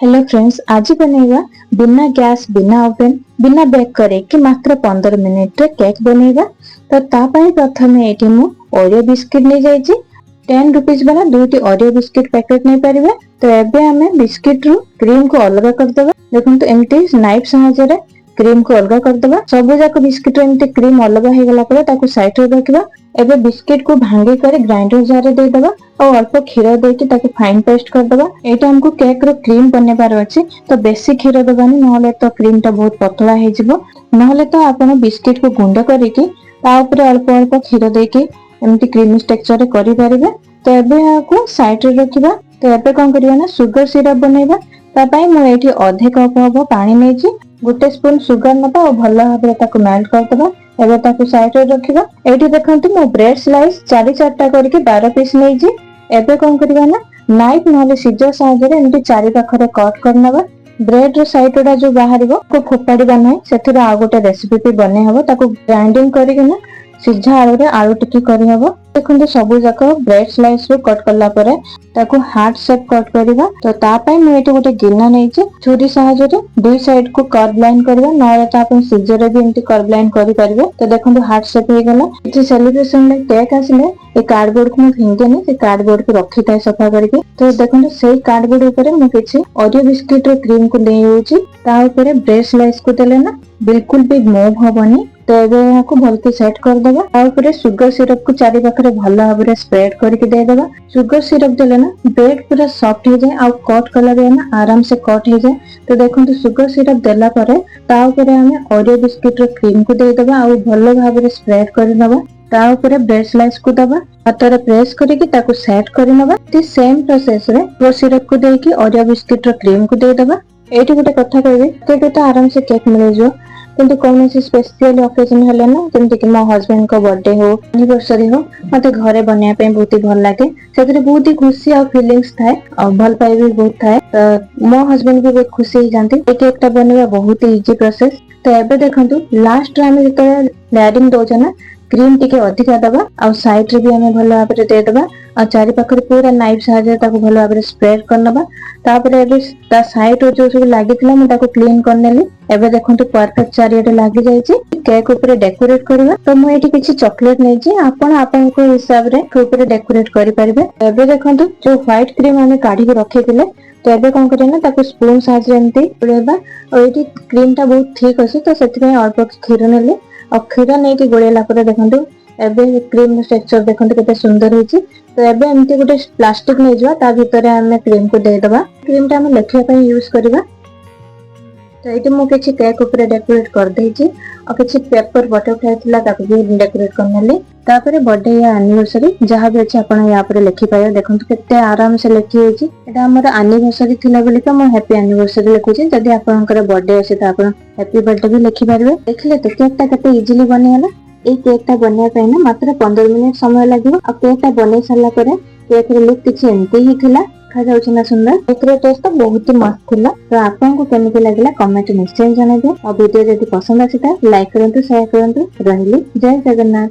Hello friends, आज बनेगा बिना गैस बिना ओवन बिना बेक करे कि मात्र 15 मिनिट रे केक बनेगा। तो तापाई प्रथम एठी मु ओरियो बिस्किट नै जायछि 10 रुपीस वाला दुटी ओरियो बिस्किट पैकेट नै परिबे। तो एबे हमें बिस्किट रु क्रीम को अलग कर देबा। देखंतु एमटी नाइफ सहायता रे क्रीम को अलग कर देबा। सब जाक बिस्किट एमटी क्रीम अलग हे गला परे ताकू साइड रे रखिबा। एबे बिस्किट को भांगी कर ग्राइंडर जार रे दे देबा और अल्प क्षीर देके ताकू फाइन पेस्ट कर देबा। एटा हमको केक रो क्रीम बनेबार अछि, तो बेसी क्षीर देबानी नहले तो क्रीम टा बहुत पतला हे जिवो। नहले तो आपण बिस्किट को गुंड करिके ता ऊपर अल्प अल्प क्षीर देके एमटी क्रीमी टेक्सचर रे करि परिबे। तो एबे याको साइड रे रखिबा। तो एबे कोन करिया ना सुगर सिरप बनेबा। ता पई मु एठी आधे कप हबो पानी नेछि, गोटे स्पून सुगर नबा और भलो भाबरे ताको मेल्ट कर देबा। एबे ताको साइड रे रखिबा। एठी देखंतु मु ब्रेड स्लाइस 4-4टा करके 12 पीस नेछि। एबे कोन करिया ना नाइफ नहले सीजर साहाय्य रे एमटी चारि पाखरे कट करनबा। ब्रेड रो साइड रा जो बाहरिबो को फोपाड़ीबा नै, सेथिरे आ गोटे रेसिपी पे बने हबो। ताको ग्राइंडिंग करिके ना सिझा आलू रे आलू टिकी करि हबो। देखंतु सबु जाक ब्रेड स्लाइस रो कट करला परे ताको हार्ट शेप कट करिबा। तो ता पई मु एठी गोटे गिन्ना नेछि, छुरी साहाय्य रे दुई साइड को कर्व लाइन करबा। नहले ता आपण सीजर रे भी एमटी कर्व लाइन करि परिबे। तो देखंतु हार्ट शेप हे गेला। एठी सेलिब्रेशन में केक आसिले ए कार्डबोर्ड को मु फिंगेनी, से कार्डबोर्ड को रखि थाए सफा करके। तो देखंतु सेही कार्डबोर्ड ऊपर मु किछि ओरियो बिस्किट रो क्रीम को दे होछि। ता ऊपर ब्रेड स्लाइस को देले ना बिल्कुल भी मूव हबनी। तो एबे याको भलके सेट कर देबा। ता ऊपर सुगर सिरप को चारि पाखरे भलो भाबरे स्प्रेड करके दे देबा। सुगर सिरप देले ना ब्रेड पूरा सॉफ्ट हो जाए और कट कला रे ना आराम से कट हो जाए। तो देखंतु सुगर सिरप देला परे ता ऊपर हमें ओरियो बिस्किट रो क्रीम को दे देबा और भलो भाबरे स्प्रेड कर नबा। ता ऊपर ब्रेड स्लाइस को दबा, हाथ प्रेस करके ताको सेट कर नबा। ती सेम प्रोसेस रे सुगर सिरप को देके ओरियो बिस्किट रो क्रीम को दे देबा। एठी गोटे कथा कहबे, केक तो आराम से केक मिल जो, किंतु कौन सी स्पेशल ओकेजन हेले ना जेमति कि मो हस्बैंड को बर्थडे हो एनिवर्सरी हो मते घरे बनिया पे बहुत ही भल लागे। सेतरे बहुत ही खुशी और फीलिंग्स थाए और भल पाई भी बहुत थाए। तो मो हस्बैंड भी बहुत खुशी हो जांती। ए केक ता बनेबा बहुत ही इजी प्रोसेस। तो एबे देखंतु लास्ट रे हमें जते लेयरिंग दोछ ना क्रीम टिके अधिका दबा और साइड रे भी हमें भलो भाबरे दे देबा और चारि पाखरे पूरा नाइफ सहायता ताको भलो भाबरे स्प्रेड करनबा। तापर एबे ता साइड रो जो सब लागितला मु ताको क्लीन करनेली। एबे देखंतु परफेक्ट चारियाडे लागि जायछि। केक ऊपर डेकोरेट करबा। तो मु एठी किछि चॉकलेट नेछि, आपण आपन को हिसाब रे ऊपर डेकोरेट करि परिबे। एबे देखंतु जो व्हाइट क्रीम हमें काढी के रखिथिले, तो एबे कोन करे ना ताको स्पून साइज रे एमती उड़ेबा। और एठी क्रीम ता बहुत ठीक अछि, तो सेति अल्प क्षीर नेली और क्षीर नै कि गोळेला परे देखंतु एबे क्रीम टेक्सचर देखंतु केते सुंदर होइछि। तो एबे एमती गोटे प्लास्टिक नै जवा, ता भीतर हमें क्रीम को दे दबा। क्रीम ता हमें लेखिया पई यूज करबा। तो एठी मु किछि केक ऊपर डेकोरेट कर देछि और किछि पेपर बटरफ्लाई थिला ताको भी डेकोरेट करनेली। तापरे बर्थडे या एनिवर्सरी जहां भी अछि आपण या पर लिखि पायो। देखंतु केते आराम से लिखि होइछि। एटा हमर एनिवर्सरी थिला बोली त मु हैप्पी एनिवर्सरी लिखुछि। जदि आपनकर बर्थडे अछि त आपण हैप्पी बर्थडे भी लिखि पारबे। देखले तो केक ता केते इजीली बनि हला। ए केक ता बनया पे ना मात्र 15 मिनिट समय लागिबो। आ केक ता बनै सल्ला परे केक रे लुक किछि एमती ही थिला। खा जाउछि ना सुंदर। केक रे टेस्ट तो बहुत ही मस्त थिला। तो आपन को केमिति लागला कमेंट निश्चय जणाइबे और वीडियो जदि पसंद आछि त लाइक करंतु, शेयर करंतु। रहिली जय जगन्नाथ।